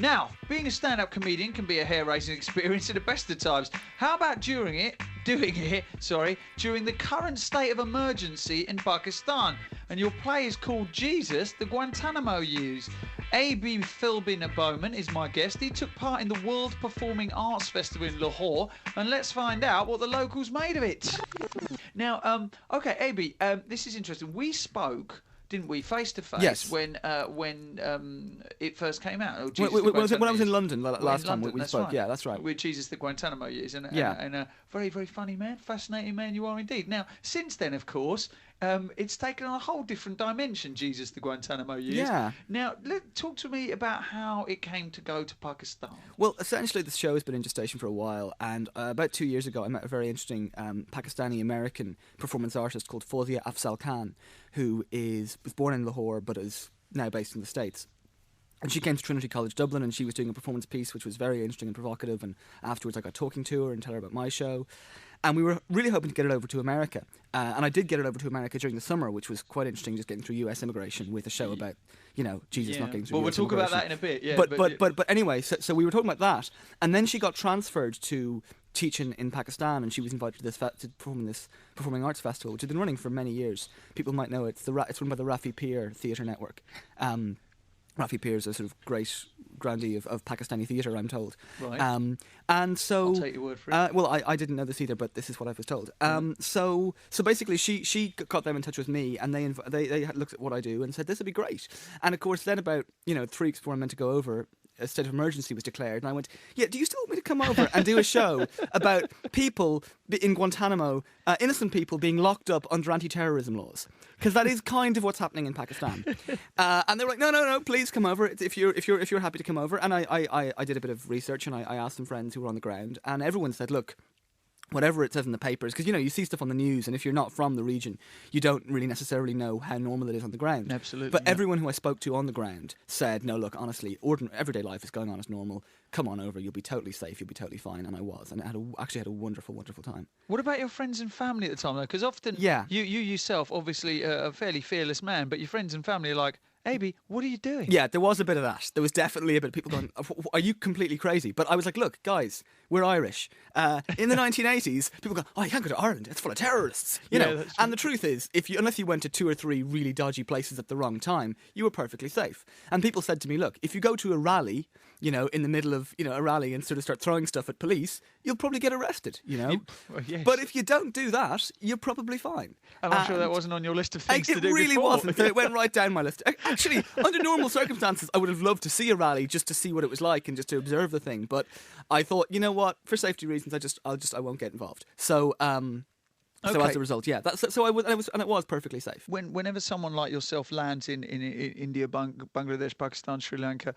Now, being a stand-up comedian can be a hair-raising experience at the best of times. How about doing it during the current state of emergency in Pakistan? And your play is called Jesus, the Guantanamo Years. Abie Philbin Bowman is my guest. He took part in the World Performing Arts Festival in Lahore, and let's find out what the locals made of it. Now, okay, Abie, this is interesting. We spoke, didn't we, face to face when it first came out? When I was in London last time we spoke. Right. Yeah, that's right. With Jesus the Guantanamo Years, and a very, very funny man, fascinating man you are indeed. Now, since then, of course, it's taken on a whole different dimension, Jesus the Guantanamo Years. Yeah. Now, talk to me about how it came to go to Pakistan. Well, essentially, the show has been in gestation for a while, and about 2 years ago, I met a very interesting Pakistani-American performance artist called Fawzia Afzal Khan, who was born in Lahore but is now based in the States. And she came to Trinity College Dublin, and she was doing a performance piece which was very interesting and provocative, and afterwards I got talking to her and tell her about my show. And we were really hoping to get it over to America. And I did get it over to America during the summer, which was quite interesting, just getting through US immigration with a show about, Jesus not getting through US immigration. Well, we'll talk about that in a bit, yeah. But anyway, so we were talking about that. And then she got transferred to teaching in Pakistan, and she was invited to perform in this performing arts festival, which had been running for many years. People might know it's run by the Rafi Peer Theatre Network. Rafi Peer is a sort of great grandee of Pakistani theatre, I'm told. Right. And so I'll take your word for it. Well, I didn't know this either, but this is what I was told. So basically, she got them in touch with me, and they had looked at what I do and said this would be great. And of course, then about 3 weeks before I meant to go over, a state of emergency was declared, and I went, yeah, do you still want me to come over and do a show about people in Guantanamo, innocent people being locked up under anti-terrorism laws? Because that is kind of what's happening in Pakistan. And they were like, no, please come over if you're happy to come over. And I did a bit of research, and I asked some friends who were on the ground, and everyone said, look, whatever it says in the papers, because you see stuff on the news, and if you're not from the region, you don't really necessarily know how normal it is on the ground. Absolutely. But everyone who I spoke to on the ground said, no, look, honestly, everyday life is going on as normal. Come on over, you'll be totally safe, you'll be totally fine. And I was, and I actually had a wonderful, wonderful time. What about your friends and family at the time, though? Because often, you yourself, obviously a fairly fearless man, but your friends and family are like, Abie, what are you doing? Yeah, there was a bit of that. There was definitely a bit of people going, are you completely crazy? But I was like, look, guys, we're Irish. In the 1980s, people go, oh, you can't go to Ireland. It's full of terrorists. You know. And the truth is, unless you went to 2 or 3 really dodgy places at the wrong time, you were perfectly safe. And people said to me, look, if you go to a rally, in the middle of, a rally and sort of start throwing stuff at police, you'll probably get arrested, Well, yes. But if you don't do that, you're probably fine. And I'm sure that wasn't on your list of things to do It really before. wasn't. So it went right down my list. Actually, under normal circumstances, I would have loved to see a rally just to see what it was like and just to observe the thing. But I thought, you know what? For safety reasons, I won't get involved. So as a result, yeah. It was perfectly safe. Whenever someone like yourself lands in India, Bangladesh, Pakistan, Sri Lanka,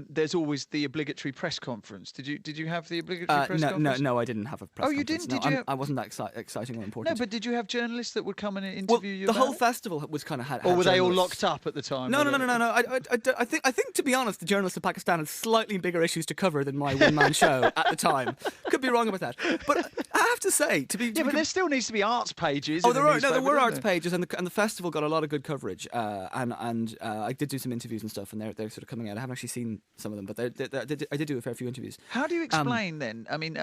there's always the obligatory press conference. Did you have the obligatory press conference? No, I didn't have a press conference. You didn't? I wasn't that exciting or important. No, but did you have journalists that would come and interview you? The whole festival was kind of had. Or were they all journalists. locked up at the time? No. I think to be honest, the journalists of Pakistan had slightly bigger issues to cover than my one-man show at the time. Could be wrong about that, but I have to say, but there still needs to be arts pages. Oh, there were arts pages, and the festival got a lot of good coverage. And I did do some interviews and stuff, and they're sort of coming out. I haven't actually seen some of them, but I did do a fair few interviews. How do you explain then? I mean,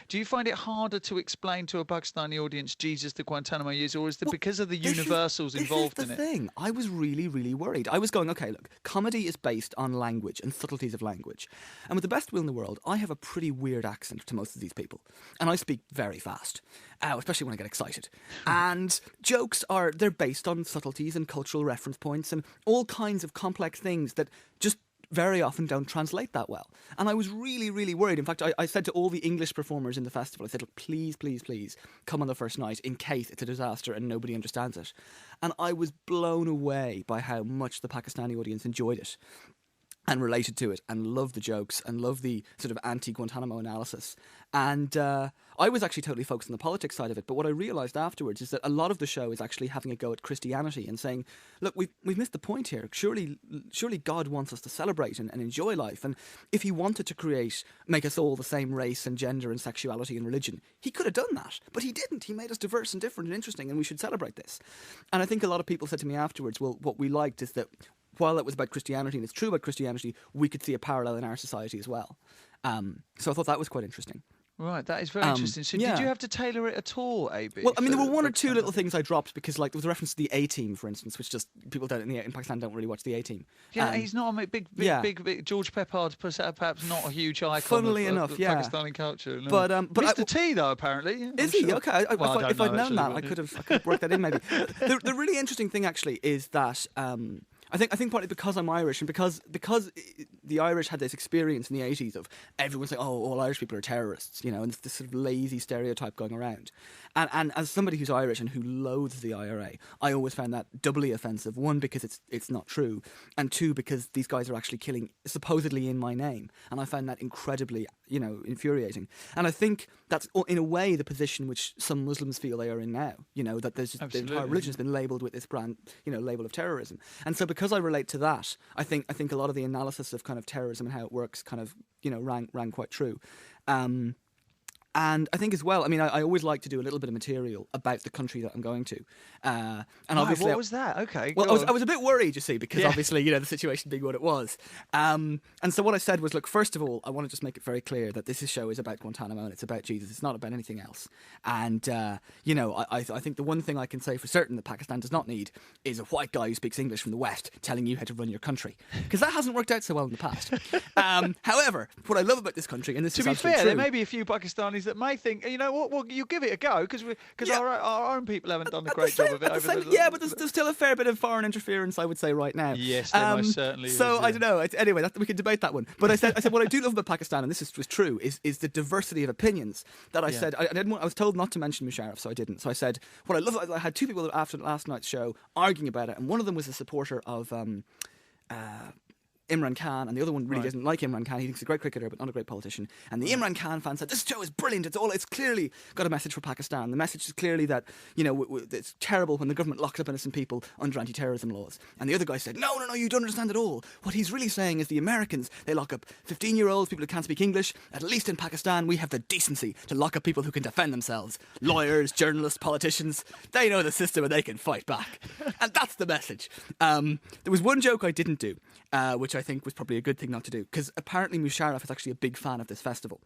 do you find it harder to explain to a Pakistani audience Jesus the Guantanamo Years, or is it because of the universals involved in it? This is the thing. I was really, really worried. I was going, okay, look, comedy is based on language and subtleties of language, and with the best will in the world, I have a pretty weird accent to most of these people, and I speak very fast. Especially when I get excited. And jokes they're based on subtleties and cultural reference points and all kinds of complex things that just very often don't translate that well. And I was really, really worried. In fact, I said to all the English performers in the festival, I said, look, please, please, please come on the first night in case it's a disaster and nobody understands it. And I was blown away by how much the Pakistani audience enjoyed it and related to it and loved the jokes and loved the sort of anti-Guantanamo analysis. And I was actually totally focused on the politics side of it, but what I realised afterwards is that a lot of the show is actually having a go at Christianity and saying, look, we've missed the point here. Surely God wants us to celebrate and enjoy life, and if he wanted to make us all the same race and gender and sexuality and religion, he could have done that, but he didn't. He made us diverse and different and interesting, and we should celebrate this. And I think a lot of people said to me afterwards, well, what we liked is that while it was about Christianity and it's true about Christianity, we could see a parallel in our society as well. So I thought that was quite interesting. Right, that is very interesting. So did you have to tailor it at all, Abie? Well, I mean, there were one or two little things I dropped because, like, there was a reference to the A-Team, for instance, which just people in Pakistan don't really watch the A-Team. Yeah, he's not a big George Peppard, perhaps not a huge icon. Funnily enough, Pakistani culture. No. But Mr. T, though, apparently. Is he? Sure. Okay. If I'd known that, really. I could have worked that in maybe. The really interesting thing actually is that. I think partly because I'm Irish and because the Irish had this experience in the 80s of everyone saying, oh, all Irish people are terrorists, you know, and it's this sort of lazy stereotype going around. And as somebody who's Irish and who loathes the IRA, I always found that doubly offensive. One, because it's not true, and two, because these guys are actually killing supposedly in my name. And I found that incredibly, you know, infuriating. And I think that's in a way the position which some Muslims feel they are in now, you know, that there's just, the entire religion has been labelled with this brand, you know, label of terrorism. And so because I relate to that, I think a lot of the analysis of kind of terrorism and how it works kind of, you know, rang quite true. And I think as well, I mean, I always like to do a little bit of material about the country that I'm going to. And obviously, what was that? Okay. Well, I was a bit worried, you see, because obviously, you know, the situation being what it was. And so what I said was, look, first of all, I want to just make it very clear that this show is about Guantanamo and it's about Jesus. It's not about anything else. And, you know, I think the one thing I can say for certain that Pakistan does not need is a white guy who speaks English from the West telling you how to run your country. Because that hasn't worked out so well in the past. However, what I love about this country, and this to is be fair, true, there may be a few Pakistanis that may think, you know what, well, you give it a go because our own people haven't done a great job of it. Yeah, but there's still a fair bit of foreign interference, I would say, right now. Yes, there most certainly so is. I don't know. Anyway, we can debate that one. But I said what I do love about Pakistan, and this was true, is the diversity of opinions. That I said I was told not to mention Musharraf, so I didn't. So I said what I love. I had two people after last night's show arguing about it, and one of them was a supporter of Imran Khan, and the other one really doesn't like Imran Khan. He thinks he's a great cricketer, but not a great politician. And the Imran Khan fan said, this show is brilliant. It's clearly got a message for Pakistan. The message is clearly that, you know, it's terrible when the government locks up innocent people under anti-terrorism laws. And the other guy said, no, you don't understand at all. What he's really saying is the Americans, they lock up 15-year-olds, people who can't speak English. At least in Pakistan, we have the decency to lock up people who can defend themselves. Lawyers, journalists, politicians, they know the system and they can fight back. And that's the message. There was one joke I didn't do, which I think was probably a good thing not to do, because apparently Musharraf is actually a big fan of this festival.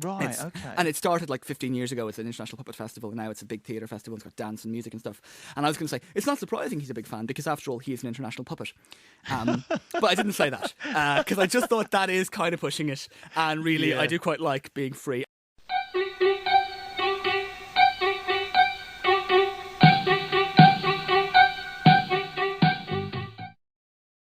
Right, okay. And it started like 15 years ago. It's an international puppet festival, and now it's a big theatre festival. It's got dance and music and stuff. And I was going to say, it's not surprising he's a big fan, because after all, he is an international puppet. But I didn't say that, because I just thought that is kind of pushing it. And really, I do quite like being free.